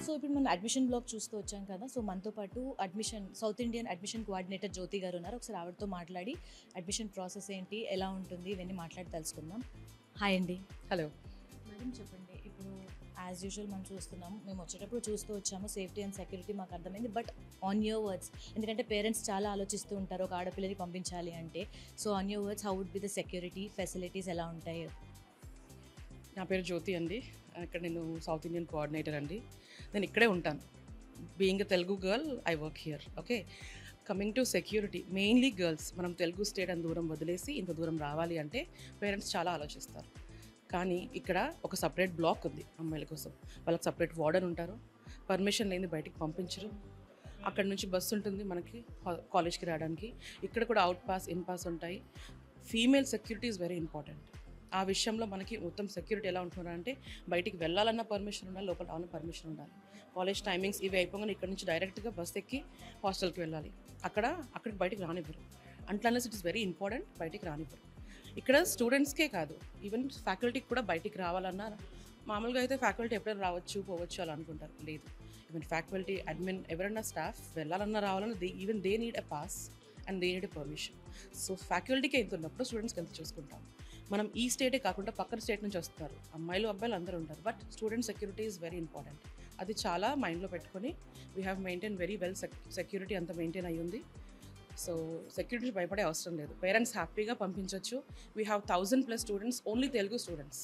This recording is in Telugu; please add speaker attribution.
Speaker 1: సో ఇప్పుడు మనం అడ్మిషన్ బ్లాక్ చూస్తూ వచ్చాం కదా. సో మనతో పాటు సౌత్ ఇండియన్ అడ్మిషన్ కోఆర్డినేటర్ జ్యోతి గారు ఉన్నారు. ఒకసారి ఆవిడతో మాట్లాడి అడ్మిషన్ ప్రాసెస్ ఏంటి, ఎలా ఉంటుంది, ఇవన్నీ మాట్లాడి తెలుసుకుందాం. హాయ్ అండి.
Speaker 2: హలో.
Speaker 1: మేడం చెప్పండి, ఇప్పుడు యాజ్ యూజువల్ మనం చూస్తున్నాము, మేము వచ్చేటప్పుడు చూస్తూ వచ్చాము, సేఫ్టీ అండ్ సెక్యూరిటీ మాకు అర్థమైంది. బట్ ఆన్ యువర్ వర్డ్స్, ఎందుకంటే పేరెంట్స్ చాలా ఆలోచిస్తూ ఉంటారు ఒక ఆడపిల్లకి పంపించాలి అంటే. So on your words, how would be the security facilities ఎలా ఉంటాయి?
Speaker 2: నా పేరు జ్యోతి అండి. ఇక్కడ నేను సౌత్ ఇండియన్ కోఆర్డినేటర్ అండి. నేను ఇక్కడే ఉంటాను. Being a Telugu girl, I work here. Okay, coming to security, mainly girls మనం తెలుగు స్టేట్ అని దూరం వదిలేసి ఇంత దూరం రావాలి అంటే పేరెంట్స్ చాలా ఆలోచిస్తారు. కానీ ఇక్కడ ఒక సపరేట్ బ్లాక్ ఉంది అమ్మాయిల కోసం. వాళ్ళకి సపరేట్ వార్డెన్ ఉంటారు, పర్మిషన్ లేని బయటికి పంపించరు. అక్కడ నుంచి బస్సు ఉంటుంది మనకి కాలేజ్కి రావడానికి. ఇక్కడ కూడా అవుట్ పాస్, ఇన్ పాస్ ఉంటాయి. Female security is very important. ఆ విషయంలో మనకి మొత్తం సెక్యూరిటీ ఎలా ఉంటున్నారంటే, బయటికి వెళ్ళాలన్న పర్మిషన్ ఉండాలి, లోపల రావాలన్న పర్మిషన్ ఉండాలి. కాలేజ్ టైమింగ్స్ ఇవి అయిపోగానే ఇక్కడ నుంచి డైరెక్ట్గా బస్ ఎక్కి హాస్టల్కి వెళ్ళాలి. అక్కడికి బయటికి రానివ్వరు. Unless it is very important, బయటికి రానివ్వరు. ఇక్కడ స్టూడెంట్స్కే కాదు, ఈవెన్ ఫ్యాకల్టీకి కూడా బయటికి రావాలన్నా, మామూలుగా అయితే ఫ్యాకల్టీ ఎప్పుడైనా రావచ్చు పోవచ్చు అలా అనుకుంటారు. లేదు, ఈవెన్ ఫ్యాకల్టీ, అడ్మిన్, ఎవరైనా స్టాఫ్ వెళ్ళాలన్నా రావాలన్నా even they need a pass and they need a permission. So ఫ్యాకల్టీకి ఎంత ఉన్నప్పుడు స్టూడెంట్స్కి ఎంత చూసుకుంటాం. మనం ఈ స్టేటే కాకుండా పక్కన స్టేట్ నుంచి వస్తారు, అమ్మాయిలు అబ్బాయిలు అందరూ ఉంటారు. But student security is very important. అది చాలా మైండ్లో పెట్టుకొని we have maintain very well. Security అంతా మెయింటైన్ అయ్యి ఉంది. సో సెక్యూరిటీ భయపడే అవసరం లేదు. పేరెంట్స్ హ్యాపీగా పంపించవచ్చు. We have 1000+ students, only Telugu students.